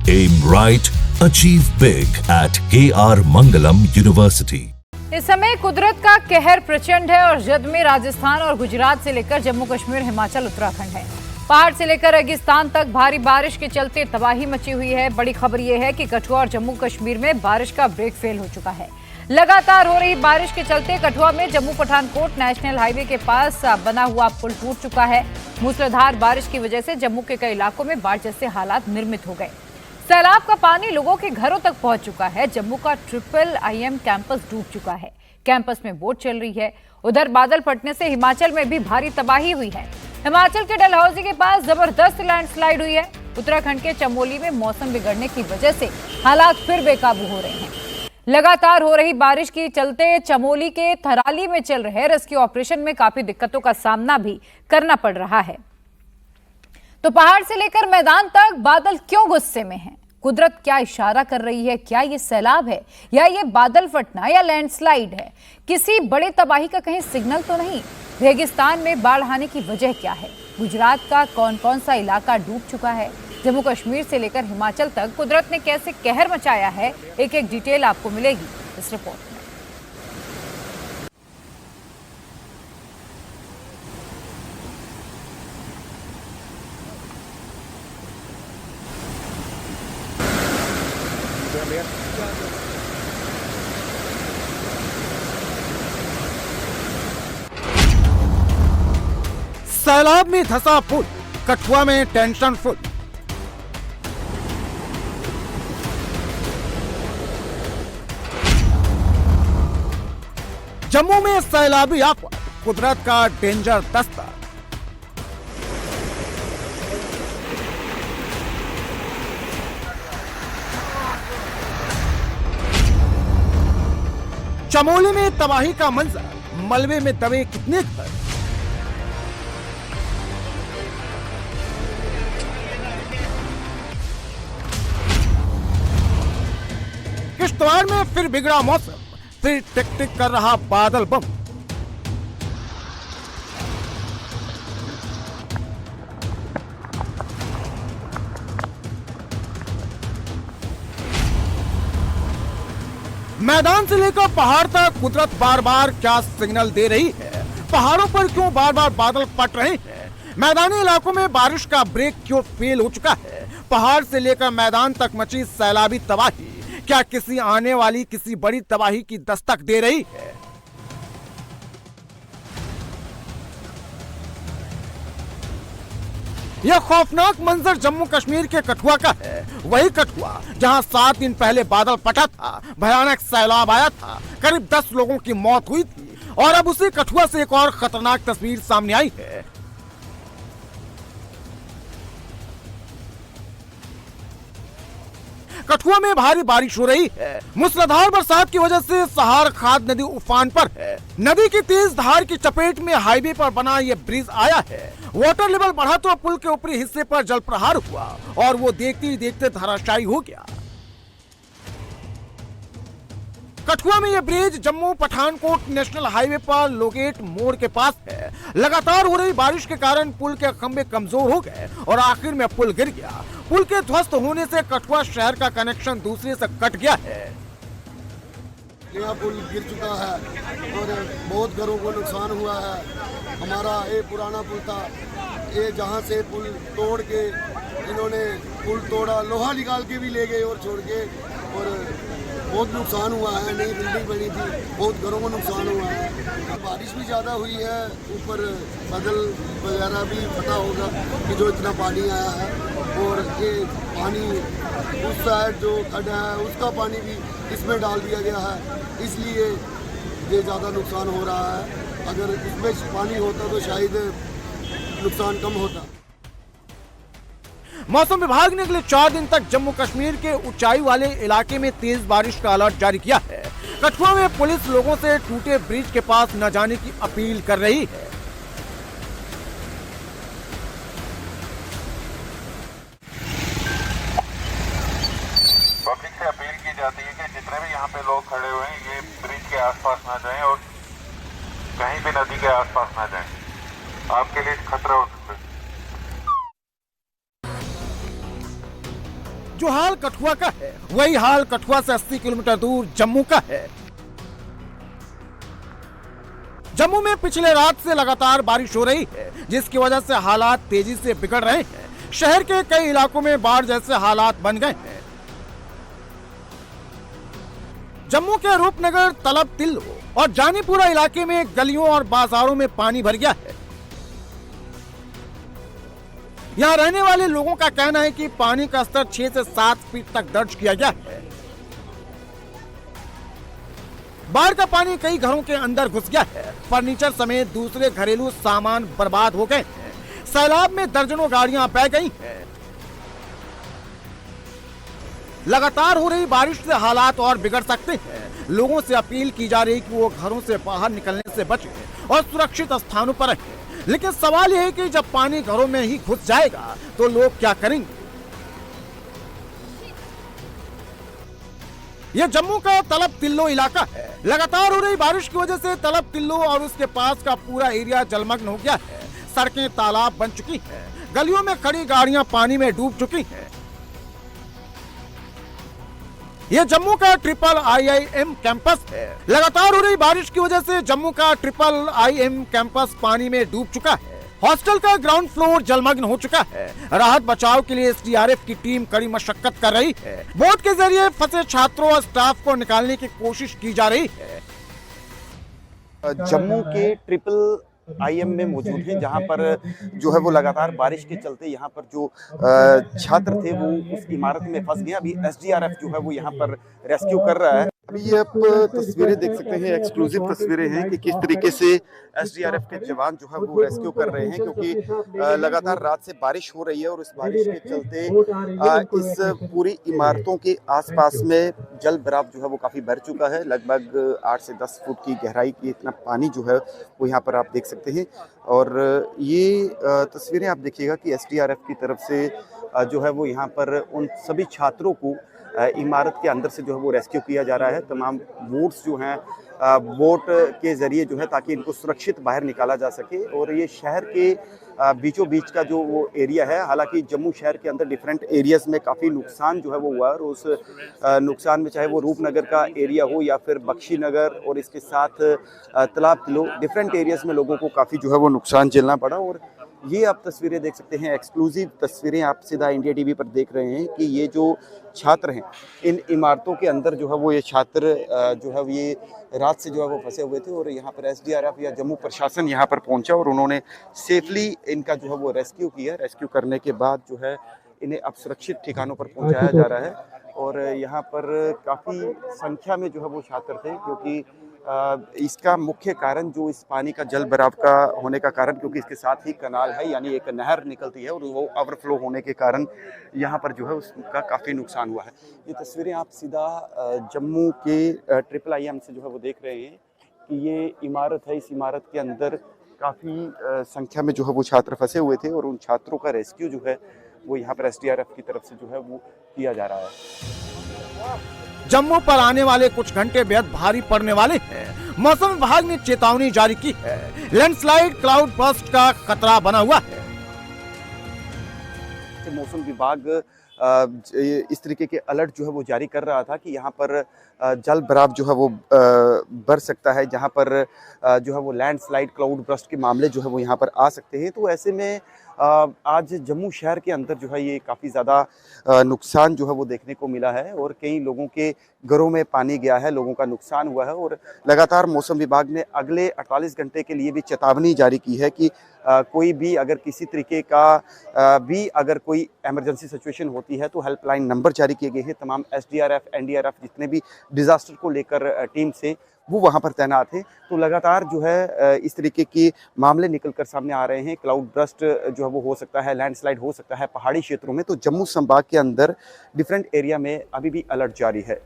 Aim right, achieve big at KR Mangalam University. इस समय कुदरत का कहर प्रचंड है और जद में राजस्थान और गुजरात से लेकर जम्मू कश्मीर, हिमाचल, उत्तराखंड है। पहाड़ से लेकर रेगिस्तान तक भारी बारिश के चलते तबाही मची हुई है। बड़ी खबर यह है कि कठुआ और जम्मू कश्मीर में बारिश का ब्रेक फेल हो चुका है। लगातार हो रही बारिश के चलते कठुआ में जम्मू पठानकोट नेशनल हाईवे के पास बना हुआ पुल टूट चुका है। मूसलाधार बारिश की वजह से जम्मू के कई इलाकों में बाढ़ जैसे हालात निर्मित हो गए। सैलाब का पानी लोगों के घरों तक पहुंच चुका है। जम्मू का IIM कैंपस डूब चुका है। कैंपस में बोट चल रही है। उधर बादल फटने से हिमाचल में भी भारी तबाही हुई है। हिमाचल के डलहौजी के पास जबरदस्त लैंडस्लाइड हुई है। उत्तराखंड के चमोली में मौसम बिगड़ने की वजह से हालात फिर बेकाबू हो रहे हैं। लगातार हो रही बारिश के चलते चमोली के थराली में चल रहे रेस्क्यू ऑपरेशन में काफी दिक्कतों का सामना भी करना पड़ रहा है। तो पहाड़ से लेकर मैदान तक बादल क्यों गुस्से में हैं? कुदरत क्या इशारा कर रही है? क्या ये सैलाब है या ये बादल फटना या लैंडस्लाइड है? किसी बड़े तबाही का कहीं सिग्नल तो नहीं? रेगिस्तान में बाढ़ आने की वजह क्या है? गुजरात का कौन कौन सा इलाका डूब चुका है? जम्मू कश्मीर से लेकर हिमाचल तक कुदरत ने कैसे कहर मचाया है? एक एक डिटेल आपको मिलेगी इस रिपोर्ट में। सैलाब में धंसा पुल, कठुआ में टेंशन फुल। जम्मू में सैलाबी आफत, कुदरत का डेंजर दस्तक। चमोली में तबाही का मंजर, मलबे में दबे कितने घर। किश्तवाड़ में फिर बिगड़ा मौसम, फिर टिक टिक कर रहा बादल बम। मैदान से लेकर पहाड़ तक कुदरत बार बार क्या सिग्नल दे रही है? पहाड़ों पर क्यों बार बार बादल फट रहे हैं? मैदानी इलाकों में बारिश का ब्रेक क्यों फेल हो चुका है? पहाड़ से लेकर मैदान तक मची सैलाबी तबाही क्या किसी आने वाली किसी बड़ी तबाही की दस्तक दे रही है? यह खौफनाक मंजर जम्मू कश्मीर के कठुआ का है। वही कठुआ जहां 7 दिन पहले बादल फटा था, भयानक सैलाब आया था, करीब 10 लोगों की मौत हुई थी और अब उसी कठुआ से एक और खतरनाक तस्वीर सामने आई है। कठुआ में भारी बारिश हो रही है। मूसलाधार बरसात की वजह से सहार खाद नदी उफान पर है। नदी की तेज धार की चपेट में हाईवे पर बना ये ब्रिज आया है। वाटर लेवल बढ़ा तो पुल के ऊपरी हिस्से पर जल प्रहार हुआ और वो देखते ही देखते धराशायी हो गया। कठुआ में यह bridge Jammu Pathankot national highway पर लोगेट मोड़ के पास है। लगातार हो रही बारिश के कारण पुल के खंभे कमजोर हो गए और आखिर में पुल गिर गया। पुल के ध्वस्त होने से कठुआ शहर का कनेक्शन दूसरे से कट गया है। यहाँ पुल गिर चुका है और बहुत घरों को नुकसान हुआ है। हमारा ये पुराना पुल था, ये जहाँ से पुल तोड़ के इन्होंने पुल तोड़ा, लोहा निकाल के भी ले गए और छोड़ के, और बहुत नुकसान हुआ है। नई बिल्डिंग बनी थी, बहुत घरों को नुकसान हुआ है। बारिश भी ज़्यादा हुई है, ऊपर बादल वगैरह भी पता होगा कि जो इतना पानी आया है, और ये पानी उस साइड जो खड्डा है उसका पानी भी इसमें डाल दिया गया है, इसलिए ये ज़्यादा नुकसान हो रहा है। अगर इसमें पानी होता तो शायद नुकसान कम होता। मौसम विभाग ने अगले 4 दिन तक जम्मू कश्मीर के ऊंचाई वाले इलाके में तेज बारिश का अलर्ट जारी किया है। कठुआ में पुलिस लोगों से टूटे ब्रिज के पास न जाने की अपील कर रही है। पब्लिक से अपील की जाती है कि जितने भी यहाँ पे लोग खड़े हुए हैं ये ब्रिज के आसपास ना जाएं और कहीं भी नदी के आसपास ना जाएं, आपके लिए खतरा हो सकता है। जो हाल कठुआ का है वही हाल कठुआ से 80 किलोमीटर दूर जम्मू का है। जम्मू में पिछले रात से लगातार बारिश हो रही है, जिसकी वजह से हालात तेजी से बिगड़ रहे हैं। शहर के कई इलाकों में बाढ़ जैसे हालात बन गए हैं। जम्मू के रूपनगर, तलब, तिल्लो और जानीपुरा इलाके में गलियों और बाजारों में पानी भर गया है। यहां रहने वाले लोगों का कहना है कि पानी का स्तर 6 से 7 फीट तक दर्ज किया गया है। बाढ़ का पानी कई घरों के अंदर घुस गया है। फर्नीचर समेत दूसरे घरेलू सामान बर्बाद हो गए हैं। सैलाब में दर्जनों गाड़ियां बह गई हैं। लगातार हो रही बारिश से हालात और बिगड़ सकते हैं। लोगों से अपील की जा रही है कि वो घरों से बाहर निकलने से बचें और सुरक्षित स्थानों पर रहें। लेकिन सवाल यह है कि जब पानी घरों में ही घुस जाएगा तो लोग क्या करेंगे। यह जम्मू का तलब तिल्लो इलाका है। लगातार हो रही बारिश की वजह से तलब तिल्लो और उसके पास का पूरा एरिया जलमग्न हो गया है। सड़कें तालाब बन चुकी हैं। गलियों में खड़ी गाड़ियां पानी में डूब चुकी हैं। यह जम्मू का IIM कैंपस है। लगातार हो रही बारिश की वजह से जम्मू का IIM कैंपस पानी में डूब चुका है। हॉस्टल का ग्राउंड फ्लोर जलमग्न हो चुका है। राहत बचाव के लिए SDRF की टीम कड़ी मशक्कत कर रही है। बोट के जरिए फंसे छात्रों और स्टाफ को निकालने की कोशिश की जा रही है। जम्मू के IIM में मौजूद हैं, जहां पर जो है वो लगातार बारिश के चलते यहाँ पर जो छात्र थे वो उस इमारत में फंस गए। अभी SDRF जो है वो यहाँ पर रेस्क्यू कर रहा है। अभी ये आप तस्वीरें देख सकते हैं, एक्सक्लूसिव तस्वीरें हैं कि किस तरीके से SDRF के जवान जो है वो रेस्क्यू कर रहे हैं, क्योंकि लगातार रात से बारिश हो रही है और इस बारिश के चलते इस पूरी इमारतों के आसपास में जल भराव जो है वो काफ़ी बढ़ चुका है। लगभग 8 से 10 फुट की गहराई की इतना पानी जो है वो यहाँ पर आप देख सकते हैं। और ये तस्वीरें आप देखिएगा कि SDRF की तरफ से जो है वो यहाँ पर उन सभी छात्रों को इमारत के अंदर से जो है वो रेस्क्यू किया जा रहा है। तमाम बोट्स जो हैं बोट के ज़रिए जो है ताकि इनको सुरक्षित बाहर निकाला जा सके। और ये शहर के बीचों बीच का जो वो एरिया है, हालांकि जम्मू शहर के अंदर डिफरेंट एरियाज़ में काफ़ी नुकसान जो है वो हुआ है। और उस नुकसान में चाहे वो रूपनगर का एरिया हो या फिर बख्शी नगर और इसके साथ तालाब तिल्लो, डिफरेंट एरियाज़ में लोगों को काफ़ी जो है वो नुकसान झेलना पड़ा। और ये आप तस्वीरें देख सकते हैं, एक्सक्लूसिव तस्वीरें आप सीधा इंडिया टीवी पर देख रहे हैं कि ये जो छात्र हैं इन इमारतों के अंदर जो है वो ये छात्र जो है ये रात से जो है वो फंसे हुए थे। और यहाँ पर SDRF या जम्मू प्रशासन यहाँ पर पहुँचा और उन्होंने सेफली इनका जो है वो रेस्क्यू किया। रेस्क्यू करने के बाद जो है इन्हें अब सुरक्षित ठिकानों पर पहुँचाया जा रहा है। और यहाँ पर काफ़ी संख्या में जो है वो छात्र थे, क्योंकि इसका मुख्य कारण जो इस पानी का जल भराव का होने का कारण, क्योंकि इसके साथ ही कनाल है यानी एक नहर निकलती है और वो ओवरफ्लो होने के कारण यहाँ पर जो है उसका काफ़ी नुकसान हुआ है। ये तस्वीरें आप सीधा जम्मू के IIM से जो है वो देख रहे हैं कि ये इमारत है। इस इमारत के अंदर काफ़ी संख्या में जो है वो छात्र फंसे हुए थे और उन छात्रों का रेस्क्यू जो है वो यहाँ पर SDRF की तरफ से जो है वो किया जा रहा है। जम्मू पर आने वाले कुछ घंटे बेहद भारी पड़ने वाले हैं। मौसम विभाग ने चेतावनी जारी की है। लैंडस्लाइड, क्लाउड बर्स्ट का खतरा बना हुआ है। मौसम विभाग इस तरीके के अलर्ट जो है वो जारी कर रहा था कि यहाँ पर जल भराव जो है वो बढ़ सकता है, जहाँ पर जो है वो लैंडस्लाइड, क्लाउड बर्स्ट के मामले जो है वो यहाँ पर आ सकते हैं। तो ऐसे में आज जम्मू शहर के अंदर जो है ये काफ़ी ज़्यादा नुकसान जो है वो देखने को मिला है और कई लोगों के घरों में पानी गया है, लोगों का नुकसान हुआ है। और लगातार मौसम विभाग ने अगले 48 घंटे के लिए भी चेतावनी जारी की है कि कोई भी अगर किसी तरीके का भी अगर कोई इमरजेंसी सिचुएशन होती है तो हेल्पलाइन नंबर जारी किए गए हैं। तमाम SDRF, NDRF जितने भी डिज़ास्टर को लेकर टीम से वो वहाँ पर तैनात हैं। तो लगातार जो है इस तरीके के मामले निकल कर सामने आ रहे हैं। क्लाउड बर्स्ट जो है वो हो सकता है, लैंडस्लाइड हो सकता है पहाड़ी क्षेत्रों में। तो जम्मू संभाग के अंदर डिफरेंट एरिया में अभी भी अलर्ट जारी है।